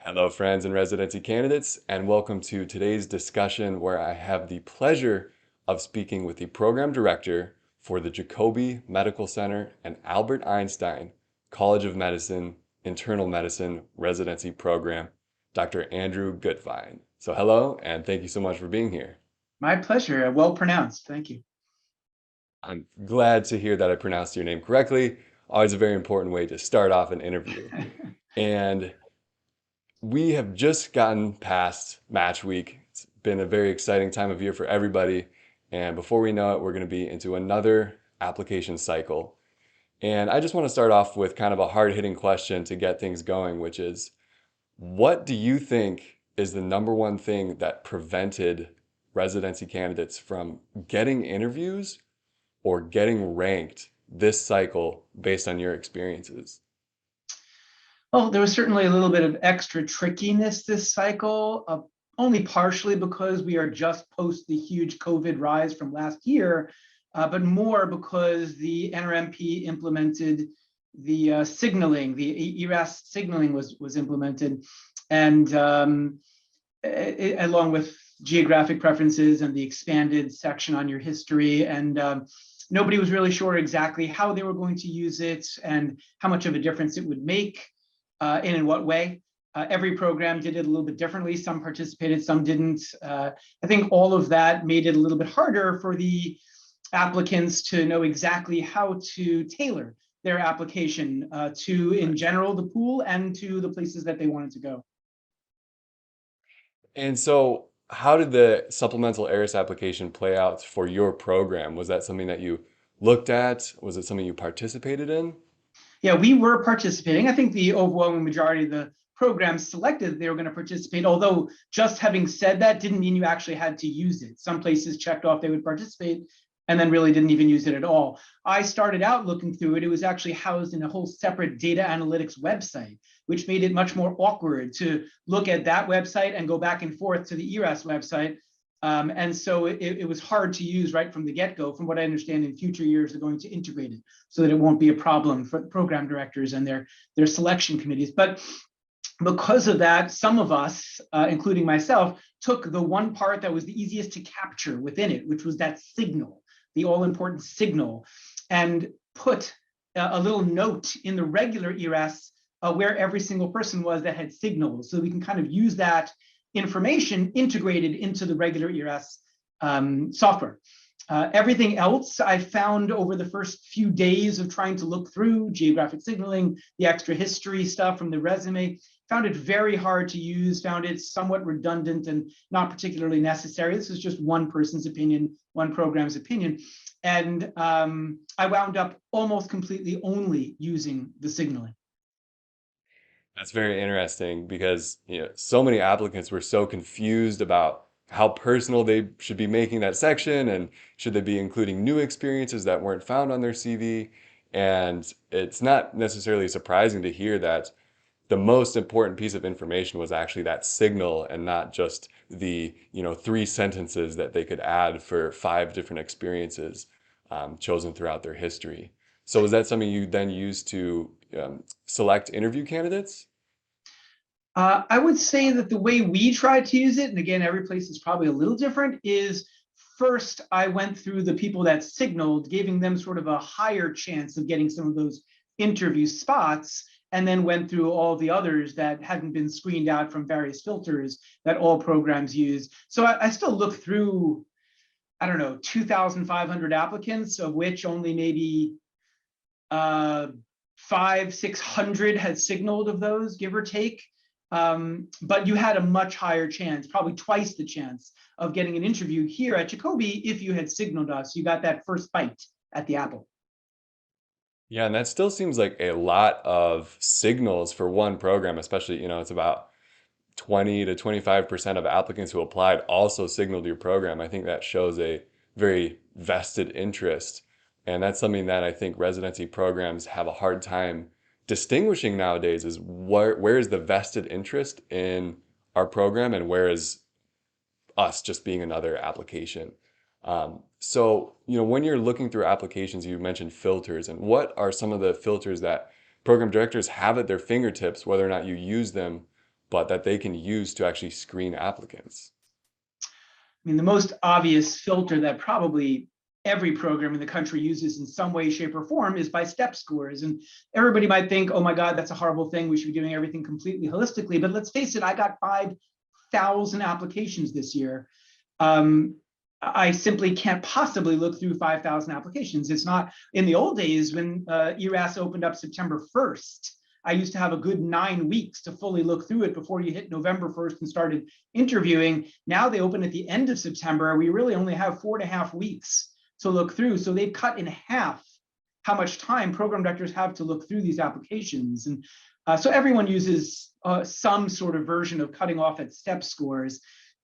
Hello, friends and residency candidates, and welcome to today's discussion where I have the pleasure of speaking with the program director for the Jacobi Medical Center and Albert Einstein College of Medicine Internal Medicine Residency Program, Dr. Andrew Gutwein. So hello, and thank you so much for being here. My pleasure. Well pronounced. Thank you. I'm glad to hear that I pronounced your name correctly. Always a very important way to start off an interview. And we have just gotten past match week. It's been a very exciting time of year for everybody. And before we know it, we're going to be into another application cycle. And I just want to start off with kind of a hard-hitting question to get things going, which is, what do you think is the number one thing that prevented residency candidates from getting interviews or getting ranked this cycle based on your experiences? Well, there was certainly a little bit of extra trickiness this cycle, only partially because we are just post the huge COVID rise from last year, but more because the NRMP implemented the signaling, the ERAS signaling was implemented, and along with geographic preferences and the expanded section on your history. And nobody was really sure exactly how they were going to use it and how much of a difference it would make. And in what way. Every program did it a little bit differently. Some participated, some didn't. I think all of that made it a little bit harder for the applicants to know exactly how to tailor their application to, in general, the pool and to the places that they wanted to go. And so, how did the supplemental ERAS application play out for your program? Was that something that you looked at? Was it something you participated in? Yeah, we were participating. I think the overwhelming majority of the programs selected they were going to participate, although just having said that didn't mean you actually had to use it. Some places checked off they would participate and then really didn't even use it at all. I started out looking through it. It was actually housed in a whole separate data analytics website, which made it much more awkward to look at that website and go back and forth to the ERAS website. And so it was hard to use right from the get-go. From what I understand, in future years, they're going to integrate it so that it won't be a problem for program directors and their selection committees. But because of that, some of us, including myself, took the one part that was the easiest to capture within it, which was that signal, the all-important signal, and put a little note in the regular ERAS where every single person was that had signals. So we can kind of use that information integrated into the regular ERAS software. Everything else I found over the first few days of trying to look through geographic signaling, the extra history stuff from the resume, found it very hard to use, found it somewhat redundant and not particularly necessary. This is just one person's opinion, one program's opinion. And I wound up almost completely only using the signaling. That's very interesting because so many applicants were so confused about how personal they should be making that section and should they be including new experiences that weren't found on their CV. And it's not necessarily surprising to hear that the most important piece of information was actually that signal and not just the three sentences that they could add for five different experiences chosen throughout their history. So was that something you then used to select interview candidates? I would say that the way we tried to use it, and again, every place is probably a little different, is first I went through the people that signaled, giving them sort of a higher chance of getting some of those interview spots, and then went through all the others that hadn't been screened out from various filters that all programs use. So I still looked through, I don't know, 2,500 applicants, of which only maybe 500-600 had signaled of those, give or take. But you had a much higher chance, probably twice the chance of getting an interview here at Jacobi if you had signaled us. You got that first bite at the apple. Yeah, and that still seems like a lot of signals for one program, especially, it's about 20 to 25% of applicants who applied also signaled your program. I think that shows a very vested interest. And that's something that I think residency programs have a hard time distinguishing nowadays is where is the vested interest in our program and where is us just being another application. So, when you're looking through applications, you mentioned filters, and what are some of the filters that program directors have at their fingertips, whether or not you use them but that they can use to actually screen applicants? I mean, the most obvious filter that probably every program in the country uses in some way, shape, or form is by step scores. And everybody might think, oh my God, that's a horrible thing. We should be doing everything completely holistically. But let's face it, I got 5,000 applications this year. I simply can't possibly look through 5,000 applications. It's not in the old days when ERAS opened up September 1st. I used to have a good 9 weeks to fully look through it before you hit November 1st and started interviewing. Now they open at the end of September. We really only have 4.5 weeks to look through. So they've cut in half how much time program directors have to look through these applications. And so everyone uses some sort of version of cutting off at step scores.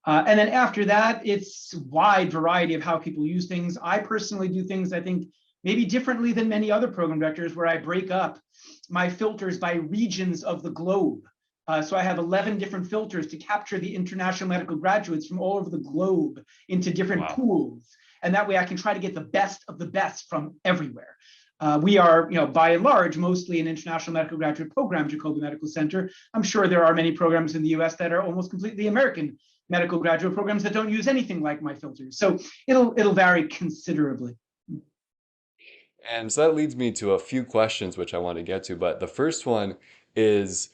And then after that, it's a wide variety of how people use things. I personally do things, I think, maybe differently than many other program directors, where I break up my filters by regions of the globe. So I have 11 different filters to capture the international medical graduates from all over the globe into different pools. And that way I can try to get the best of the best from everywhere. We are, by and large, mostly an international medical graduate program, Jacobi Medical Center. I'm sure there are many programs in the US that are almost completely American medical graduate programs that don't use anything like my filters. So it'll vary considerably. And so that leads me to a few questions which I want to get to. But the first one is,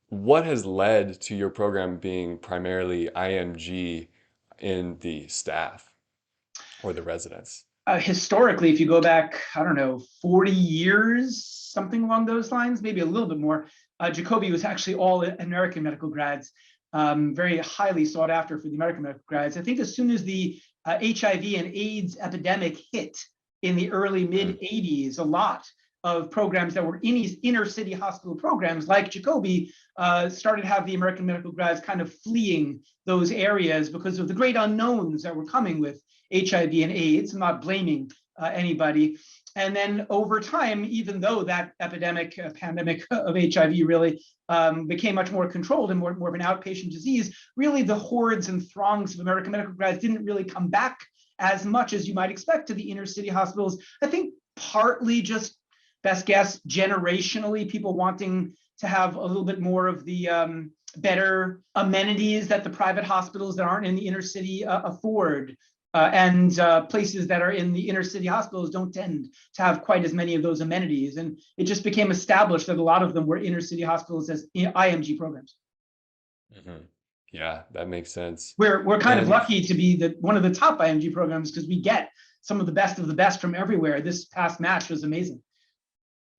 what has led to your program being primarily IMG in the staff or the residents? Historically, if you go back, I don't know, 40 years, something along those lines, maybe a little bit more, Jacobi was actually all American medical grads, very highly sought after for the American medical grads. I think as soon as the HIV and AIDS epidemic hit in the early mid 80s, a lot of programs that were inner city hospital programs like Jacobi started to have the American medical grads kind of fleeing those areas because of the great unknowns that were coming with HIV and AIDS. I'm not blaming anybody. And then over time, even though that pandemic of HIV really became much more controlled and more of an outpatient disease, really the hordes and throngs of American medical grads didn't really come back as much as you might expect to the inner city hospitals. I think partly just, best guess, generationally, people wanting to have a little bit more of the better amenities that the private hospitals that aren't in the inner city afford. And places that are in the inner city hospitals don't tend to have quite as many of those amenities. And it just became established that a lot of them were inner city hospitals as IMG programs. Mm-hmm. Yeah, that makes sense. We're kind of lucky to be one of the top IMG programs because we get some of the best from everywhere. This past match was amazing.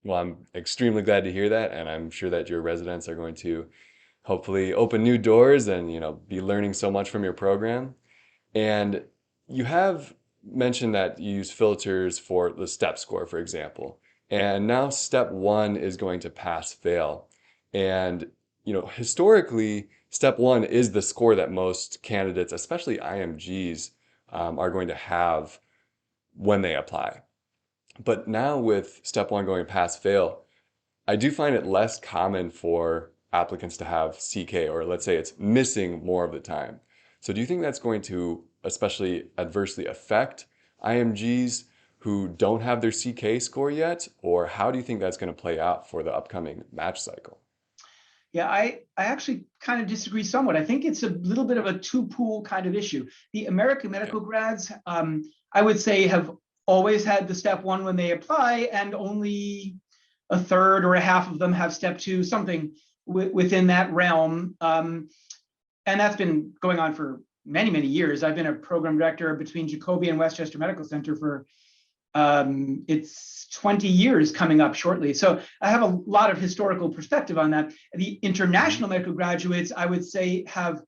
Well, I'm extremely glad to hear that, and I'm sure that your residents are going to hopefully open new doors and, be learning so much from your program. And you have mentioned that you use filters for the step score, for example. And now step one is going to pass fail. And, historically, step one is the score that most candidates, especially IMGs, are going to have when they apply. But now with step one going pass fail, I do find it less common for applicants to have CK, or let's say it's missing more of the time. So do you think that's going to especially adversely affect IMGs who don't have their CK score yet? Or how do you think that's going to play out for the upcoming match cycle? Yeah, I actually kind of disagree somewhat. I think it's a little bit of a two-pool kind of issue. The American medical grads, I would say, have always had the step one when they apply, and only a third or a half of them have step two, something within that realm. And that's been going on for many, many years. I've been a program director between Jacobi and Westchester Medical Center for it's 20 years coming up shortly. So I have a lot of historical perspective on that. The international medical graduates, I would say, have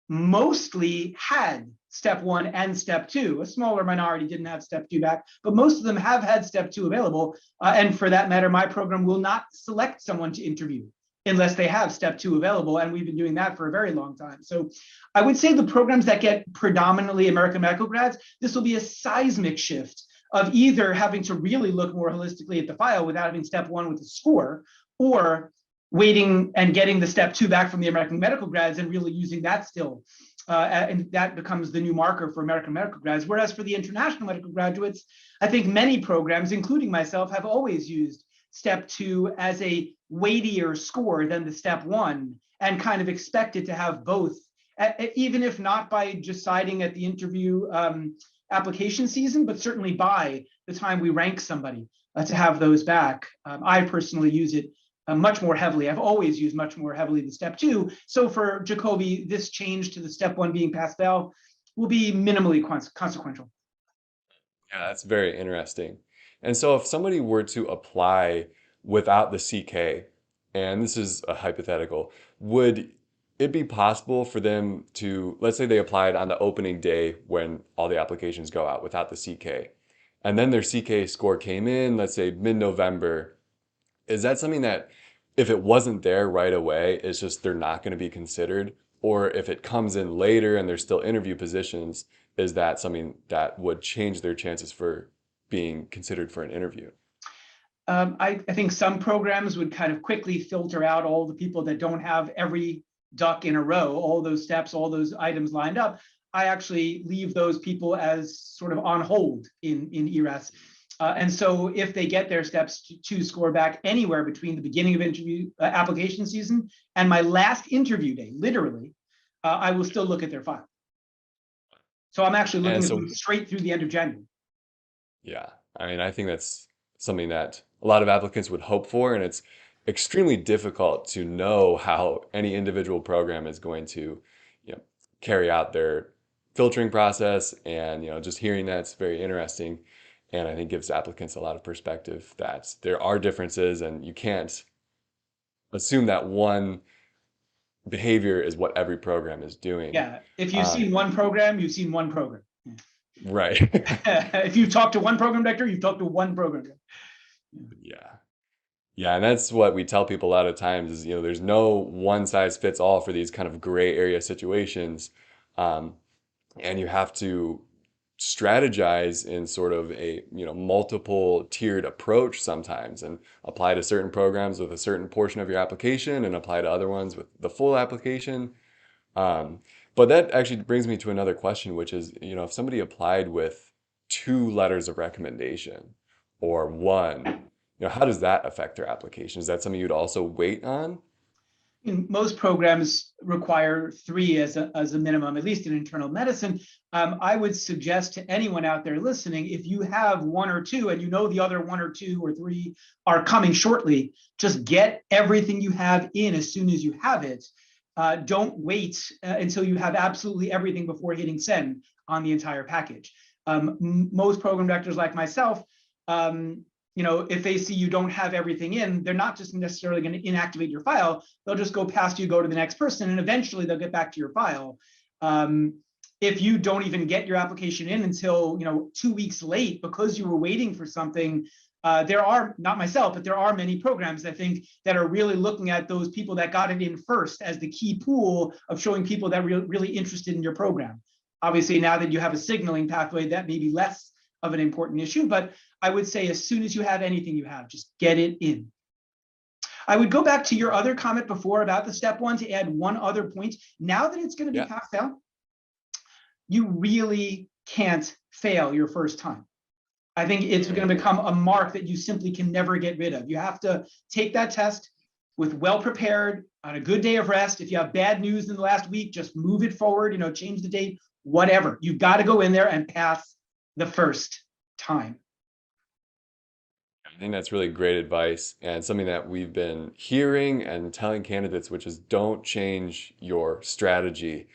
mostly had step one and step two. A smaller minority didn't have step two back, but most of them have had step two available. And for that matter, my program will not select someone to interview unless they have step two available. And we've been doing that for a very long time. So I would say the programs that get predominantly American medical grads, this will be a seismic shift of either having to really look more holistically at the file without having step one with the score, or waiting and getting the step two back from the American medical grads and really using that still. And that becomes the new marker for American medical grads. Whereas for the international medical graduates, I think many programs, including myself, have always used step two as a weightier score than the step one. and kind of expected to have both, even if not by deciding at the interview application season, but certainly by the time we rank somebody, to have those back. I personally use it much more heavily. I've always used much more heavily the step 2. So for Jacobi, this change to the step 1 being pass-fail will be minimally consequential. Yeah, that's very interesting. And so if somebody were to apply without the CK, and this is a hypothetical, would it be possible for them to, let's say they applied on the opening day when all the applications go out without the CK, and then their CK score came in, let's say mid-November, is that something that if it wasn't there right away, it's just they're not going to be considered? Or if it comes in later and there's still interview positions, is that something that would change their chances for being considered for an interview? I think some programs would kind of quickly filter out all the people that don't have every duck in a row, all those steps, all those items lined up. I actually leave those people as sort of on hold in ERAS. And so if they get their steps to score back anywhere between the beginning of interview application season and my last interview day, literally, I will still look at their file. So I'm actually looking And at so, them straight through the end of January. yeah, I mean, I think that's something that a lot of applicants would hope for, and it's extremely difficult to know how any individual program is going to, you know, carry out their filtering process. And, just hearing that's very interesting, and I think gives applicants a lot of perspective that there are differences, and you can't assume that one behavior is what every program is doing. Yeah, if you've Um, seen one program, you've seen one program. right. If you've talked to one program director, you've talked to one program director. Yeah. Yeah, and that's what we tell people a lot of times is, there's no one size fits all for these kind of gray area situations. Um, and you have to strategize in sort of a, multiple tiered approach sometimes and apply to certain programs with a certain portion of your application and apply to other ones with the full application. Um, but that actually brings me to another question, which is, if somebody applied with 2 letters of recommendation or one, how does that affect their application? Is that something you'd also wait on? Most programs require 3 as a minimum, at least in internal medicine. I would suggest to anyone out there listening, if you have 1 or 2 and you know the other 1 or 2 or 3 are coming shortly, just get everything you have in as soon as you have it. Don't wait until you have absolutely everything before hitting send on the entire package. Most program directors like myself, if they see you don't have everything in, they're not just necessarily going to inactivate your file. They'll just go past you, go to the next person, and eventually they'll get back to your file. If you don't even get your application in until 2 weeks late because you were waiting for something, there are, not myself, but there are many programs, I think, that are really looking at those people that got it in first as the key pool of showing people that are really interested in your program. Obviously, now that you have a signaling pathway, that may be less of an important issue, but I would say as soon as you have anything you have, just get it in. I would go back to your other comment before about the step 1 to add one other point. Now that it's going to be pass-fail, you really can't fail your first time. I think it's going to become a mark that you simply can never get rid of. You have to take that test with well prepared on a good day of rest. If you have bad news in the last week, just move it forward, change the date, whatever. You've got to go in there and pass the first time. I think that's really great advice and something that we've been hearing and telling candidates, which is don't change your strategy.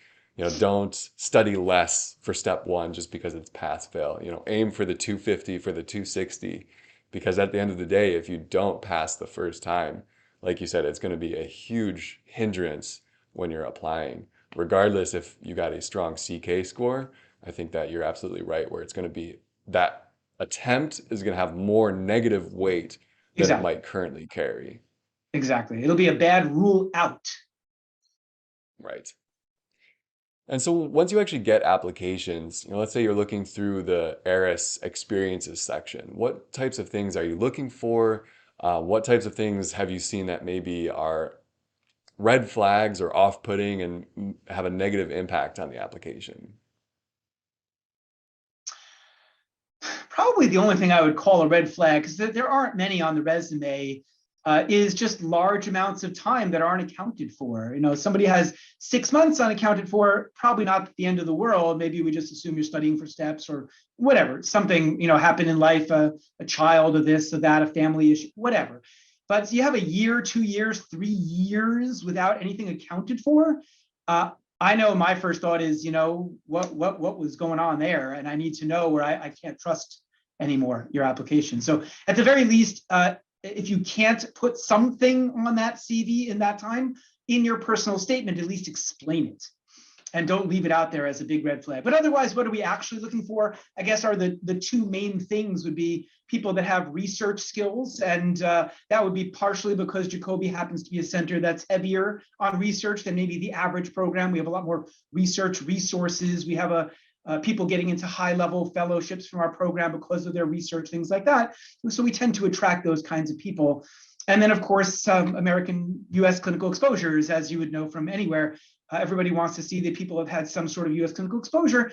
Don't study less for step 1 just because it's pass fail. Aim for the 250, for the 260, because at the end of the day, if you don't pass the first time, like you said, it's going to be a huge hindrance when you're applying. Regardless if you got a strong CK score, I think that you're absolutely right, where it's going to be that attempt is going to have more negative weight than it Exactly. might currently carry. Exactly. It'll be a bad rule out. Right. And so once you actually get applications, let's say you're looking through the ERAS experiences section, what types of things are you looking for? What types of things have you seen that maybe are red flags or off-putting and have a negative impact on the application? Probably the only thing I would call a red flag, because there aren't many on the resume, is just large amounts of time that aren't accounted for. Somebody has 6 months unaccounted for, probably not the end of the world. Maybe we just assume you're studying for steps or whatever. Something happened in life, a child or this or that, a family issue, whatever. But you have a year, 2 years, 3 years without anything accounted for. I know my first thought is, what was going on there, and I need to know where I can't trust anymore your application. So at the very least, if you can't put something on that CV in that time, in your personal statement, at least explain it. And don't leave it out there as a big red flag. But otherwise, what are we actually looking for? I guess are the two main things would be people that have research skills. And that would be partially because Jacobi happens to be a center that's heavier on research than maybe the average program. We have a lot more research resources. We have people getting into high-level fellowships from our program because of their research, things like that. So we tend to attract those kinds of people. And then, of course, American US clinical exposures, as you would know from anywhere. Everybody wants to see that people have had some sort of US clinical exposure,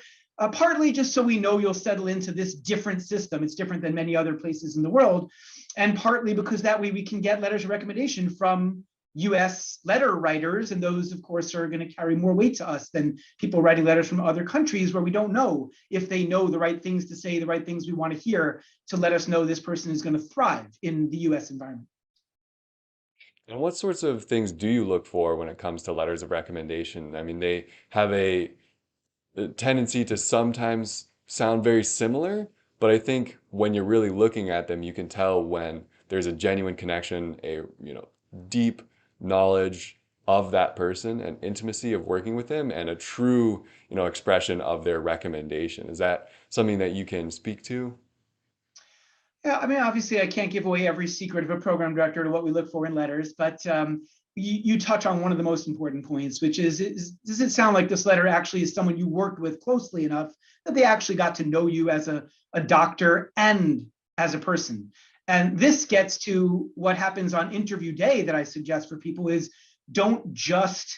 partly just so we know you'll settle into this different system. It's different than many other places in the world. And partly because that way we can get letters of recommendation from US letter writers, and those, of course, are going to carry more weight to us than people writing letters from other countries where we don't know if they know the right things to say, the right things we want to hear to let us know this person is going to thrive in the US environment. And what sorts of things do you look for when it comes to letters of recommendation? I mean, they have a tendency to sometimes sound very similar, but I think when you're really looking at them, you can tell when there's a genuine connection, a deep knowledge of that person and intimacy of working with them, and a true expression of their recommendation. Is that something that you can speak to? Yeah, I mean, obviously, I can't give away every secret of a program director to what we look for in letters, but you touch on one of the most important points, which is does it sound like this letter actually is someone you worked with closely enough that they actually got to know you as a doctor and as a person? And this gets to what happens on interview day that I suggest for people is don't just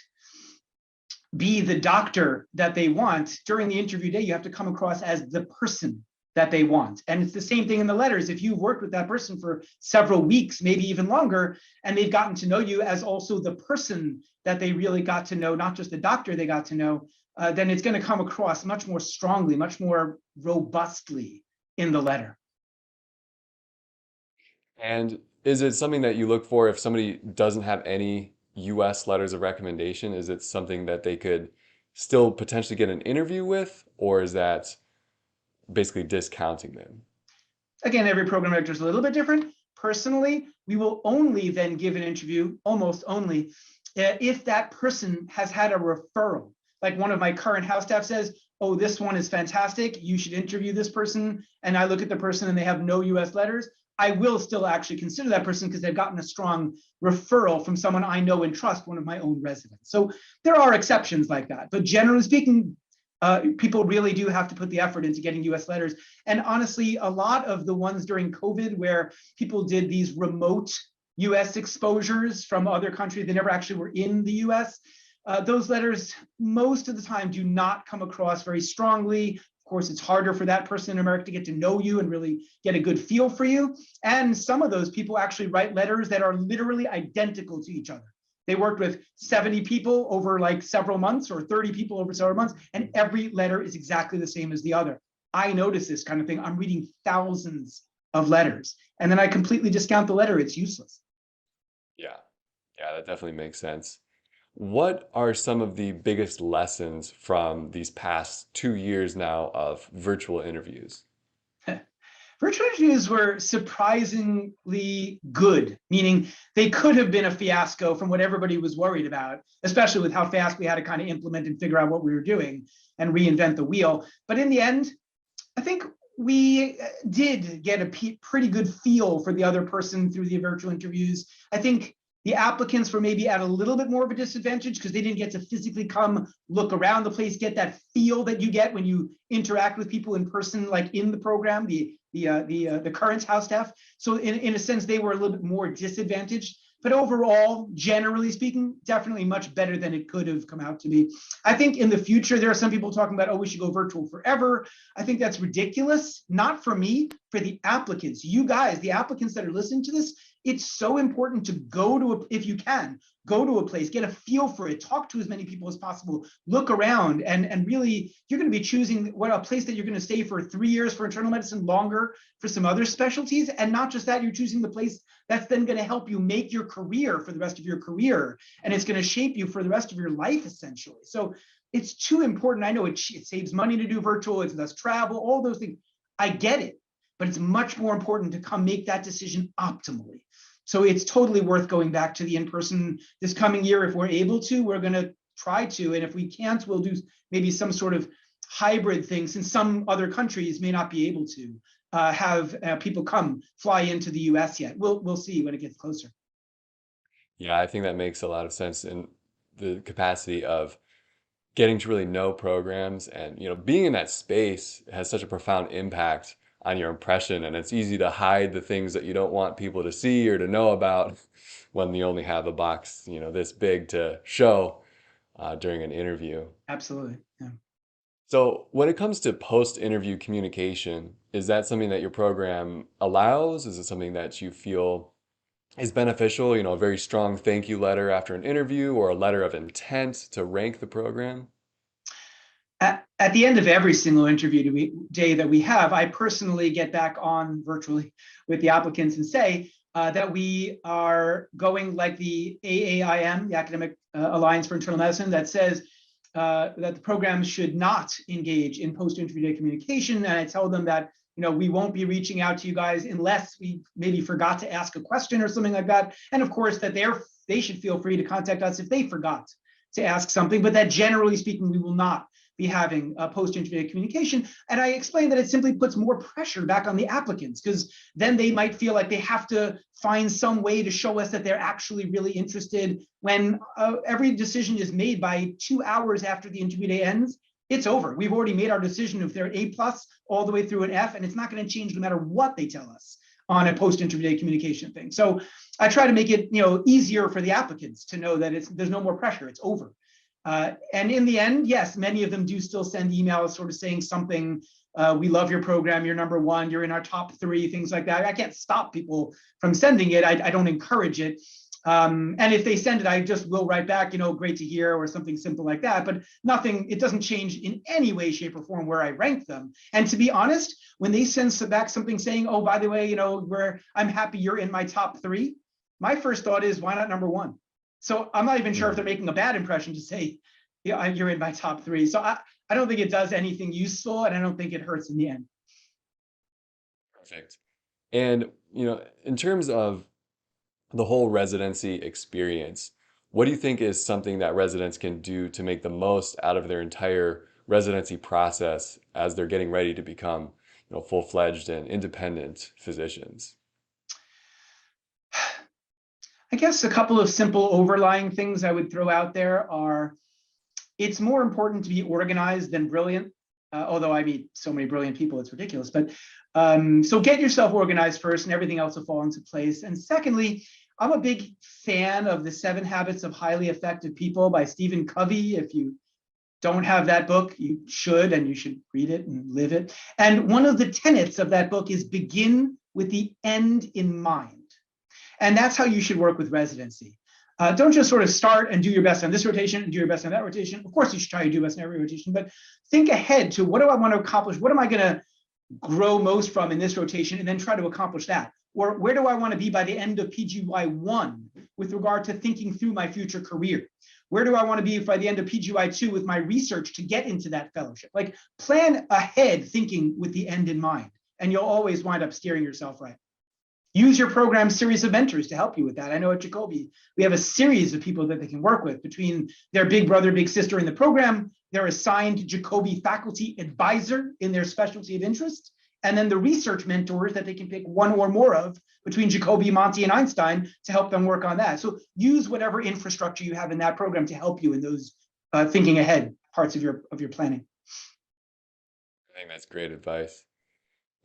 be the doctor that they want. During the interview day, you have to come across as the person that they want. And it's the same thing in the letters. If you've worked with that person for several weeks, maybe even longer, and they've gotten to know you as also the person that they really got to know, not just the doctor they got to know, then it's going to come across much more strongly, much more robustly in the letter. And is it something that you look for if somebody doesn't have any US letters of recommendation? Is it something that they could still potentially get an interview with, or is that basically discounting them? Again, every program director is a little bit different. Personally, we will only then give an interview, almost only, if that person has had a referral. Like one of my current house staff says, oh, this one is fantastic, you should interview this person. And I look at the person and they have no US letters. I will still actually consider that person because they've gotten a strong referral from someone I know and trust, one of my own residents. So there are exceptions like that. But generally speaking, people really do have to put the effort into getting US letters. And honestly, a lot of the ones during COVID where people did these remote US exposures from other countries, they never actually were in the US, those letters most of the time do not come across very strongly. Of course, it's harder for that person in America to get to know you and really get a good feel for you. And some of those people actually write letters that are literally identical to each other. They worked with 70 people over like several months or 30 people over several months, and every letter is exactly the same as the other. I notice this kind of thing. I'm reading thousands of letters, and then I completely discount the letter. It's useless. Yeah, yeah, that definitely makes sense. What are some of the biggest lessons from these past 2 years now of virtual interviews? Virtual interviews were surprisingly good, meaning they could have been a fiasco from what everybody was worried about, especially with how fast we had to kind of implement and figure out what we were doing and reinvent the wheel. But in the end, I think we did get a pretty good feel for the other person through the virtual interviews. I think the applicants were maybe at a little bit more of a disadvantage because they didn't get to physically come look around the place, get that feel that you get when you interact with people in person, like in the program, the current house staff. So in a sense, they were a little bit more disadvantaged. But overall, generally speaking, definitely much better than it could have come out to be. I think in the future, there are some people talking about, oh, we should go virtual forever. I think that's ridiculous. Not for me, for the applicants. You guys, the applicants that are listening to this, it's so important to go to, if you can, go to a place, get a feel for it, talk to as many people as possible, look around, and really, you're going to be choosing what a place that you're going to stay for 3 years for internal medicine, longer for some other specialties. And not just that, you're choosing the place that's then going to help you make your career for the rest of your career. And it's going to shape you for the rest of your life, essentially. So it's too important. I know it saves money to do virtual, it's less travel, all those things. I get it, but it's much more important to come make that decision optimally. So it's totally worth going back to the in-person this coming year. If we're able to, we're going to try to. And if we can't, we'll do maybe some sort of hybrid thing, since some other countries may not be able to have people come fly into the US yet. We'll see when it gets closer. Yeah, I think that makes a lot of sense in the capacity of getting to really know programs, and being in that space has such a profound impact on your impression, and it's easy to hide the things that you don't want people to see or to know about when you only have a box this big to show during an interview. Absolutely. Yeah. So when it comes to post-interview communication, is that something that your program allows? Is it something that you feel is beneficial, a very strong thank you letter after an interview or a letter of intent to rank the program? At the end of every single interview day that we have, I personally get back on virtually with the applicants and say that we are going like the AAIM, the Academic Alliance for Internal Medicine, that says that the program should not engage in post-interview day communication. And I tell them that we won't be reaching out to you guys unless we maybe forgot to ask a question or something like that. And of course, that they should feel free to contact us if they forgot to ask something, but that generally speaking, we will not be having a post-interview communication. And I explained that it simply puts more pressure back on the applicants, because then they might feel like they have to find some way to show us that they're actually really interested. When every decision is made by 2 hours after the interview day ends, it's over. We've already made our decision if they're A+ all the way through an F, and it's not going to change no matter what they tell us on a post-interview day communication thing. So I try to make it easier for the applicants to know that there's no more pressure, it's over. And in the end, yes, many of them do still send emails sort of saying something, we love your program, you're number one, you're in our top 3, things like that. I can't stop people from sending it. I don't encourage it. And if they send it, I just will write back, great to hear, or something simple like that. But nothing, it doesn't change in any way, shape, or form where I rank them. And to be honest, when they send back something saying, oh, by the way, I'm happy you're in my top 3, my first thought is, why not number 1? So I'm not even sure if they're making a bad impression to say, yeah, you're in my top 3. So I don't think it does anything useful, and I don't think it hurts in the end. Perfect. And, in terms of the whole residency experience, what do you think is something that residents can do to make the most out of their entire residency process as they're getting ready to become, full-fledged and independent physicians? I guess a couple of simple overlying things I would throw out there are, it's more important to be organized than brilliant. Although I meet so many brilliant people, it's ridiculous. But so get yourself organized first, and everything else will fall into place. And secondly, I'm a big fan of The 7 Habits of Highly Effective People by Stephen Covey. If you don't have that book, you should, and you should read it and live it. And one of the tenets of that book is begin with the end in mind. And that's how you should work with residency. Don't just sort of start and do your best on this rotation and do your best on that rotation. Of course, you should try to do best in every rotation, but think ahead to, what do I want to accomplish? What am I going to grow most from in this rotation, and then try to accomplish that? Or where do I want to be by the end of PGY1 with regard to thinking through my future career? Where do I want to be by the end of PGY2 with my research to get into that fellowship? Like, plan ahead, thinking with the end in mind, and you'll always wind up steering yourself right. Use your program's series of mentors to help you with that. I know at Jacobi, we have a series of people that they can work with between their big brother, big sister in the program, their assigned Jacobi faculty advisor in their specialty of interest, and then the research mentors that they can pick one or more of between Jacobi, Monty, and Einstein to help them work on that. So use whatever infrastructure you have in that program to help you in those thinking ahead parts of your planning. I think that's great advice.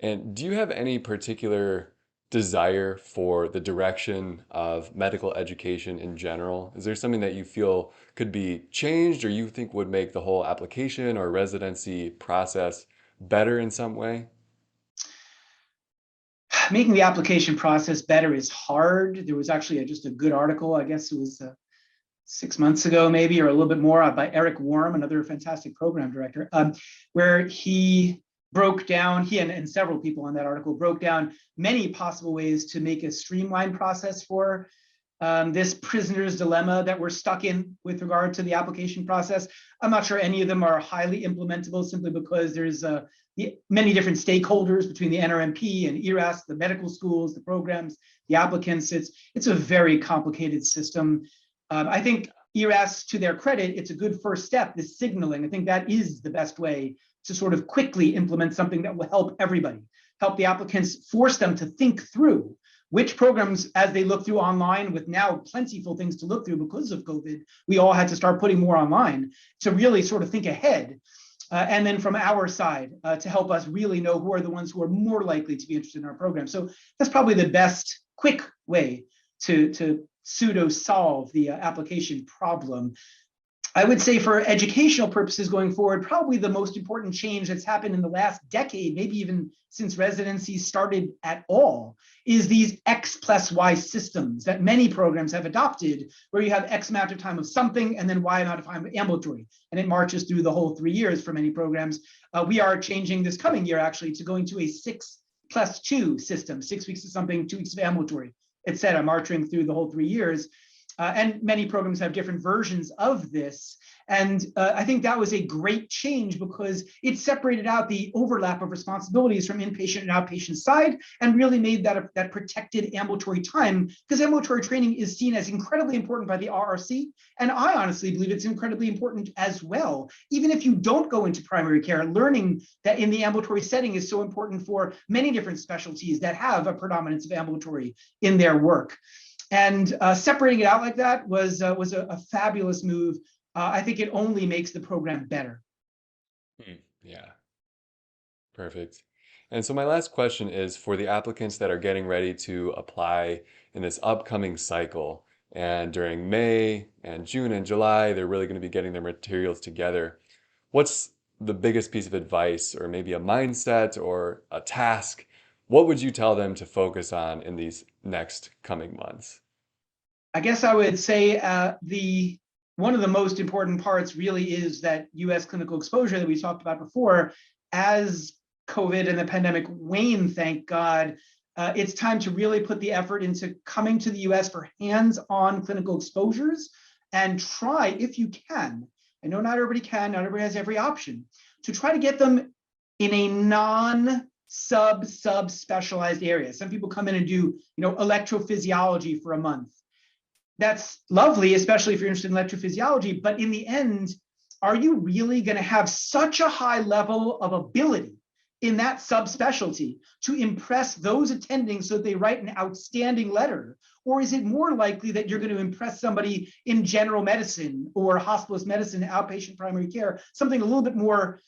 And do you have any particular desire for the direction of medical education in general? Is there something that you feel could be changed, or you think would make the whole application or residency process better in some way? Making the application process better is hard. There was actually just a good article, I guess it was 6 months ago, maybe, or a little bit more, by Eric Worm, another fantastic program director, where he broke down, he and several people on that article broke down many possible ways to make a streamlined process for this prisoner's dilemma that we're stuck in with regard to the application process. I'm not sure any of them are highly implementable, simply because there's many different stakeholders between the NRMP and ERAS, the medical schools, the programs, the applicants. It's a very complicated system. I think ERAS, to their credit, it's a good first step, this signaling. I think that is the best way to sort of quickly implement something that will help everybody, help the applicants, force them to think through which programs, as they look through online, with now plentiful things to look through because of COVID, we all had to start putting more online, to really sort of think ahead. And then from our side, to help us really know who are the ones who are more likely to be interested in our program. So that's probably the best quick way to pseudo solve the application problem. I would say for educational purposes going forward, probably the most important change that's happened in the last decade, maybe even since residency started at all, is these X plus Y systems that many programs have adopted, where you have X amount of time of something and then Y amount of time of ambulatory, and it marches through the whole 3 years for many programs. We are changing this coming year, actually, to going to a 6+2 system, 6 weeks of something, 2 weeks of ambulatory, et cetera, marching through the whole 3 years. And many programs have different versions of this. And I think that was a great change, because it separated out the overlap of responsibilities from inpatient and outpatient side, and really made that protected ambulatory time, because ambulatory training is seen as incredibly important by the RRC. And I honestly believe it's incredibly important as well. Even if you don't go into primary care, learning that in the ambulatory setting is so important for many different specialties that have a predominance of ambulatory in their work. And separating it out like that was a fabulous move. I think it only makes the program better. Yeah, perfect. And so my last question is for the applicants that are getting ready to apply in this upcoming cycle. And during May and June and July, they're really going to be getting their materials together. What's the biggest piece of advice, or maybe a mindset or a task? What would you tell them to focus on in these next coming months? I guess I would say one of the most important parts really is that US clinical exposure that we talked about before. As COVID and the pandemic wane, thank God, it's time to really put the effort into coming to the US for hands-on clinical exposures, and try, if you can, I know not everybody can, not everybody has every option, to try to get them in a non-sub-specialized area. Some people come in and do, electrophysiology for a month. That's lovely, especially if you're interested in electrophysiology, but in the end, are you really going to have such a high level of ability in that subspecialty to impress those attending so that they write an outstanding letter? Or is it more likely that you're going to impress somebody in general medicine or hospitalist medicine, outpatient primary care, something a little bit more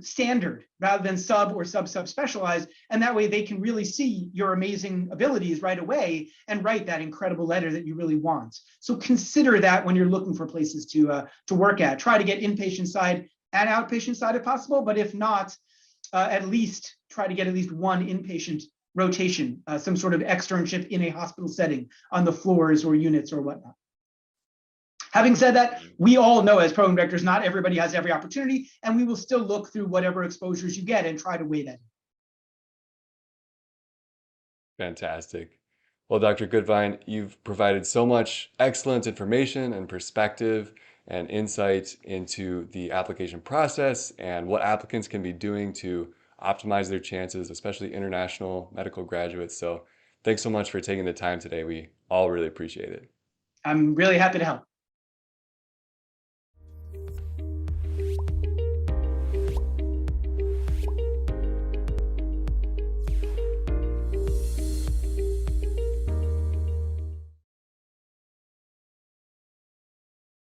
standard rather than sub or sub-specialized, and that way they can really see your amazing abilities right away and write that incredible letter that you really want. So consider that when you're looking for places to work at. Try to get inpatient side and outpatient side if possible, but if not, at least try to get at least one inpatient rotation, some sort of externship in a hospital setting on the floors or units or whatnot. Having said that, we all know as program directors, not everybody has every opportunity, and we will still look through whatever exposures you get and try to weigh that in. Fantastic. Well, Dr. Gutwein, you've provided so much excellent information and perspective and insight into the application process and what applicants can be doing to optimize their chances, especially international medical graduates. So thanks so much for taking the time today. We all really appreciate it. I'm really happy to help.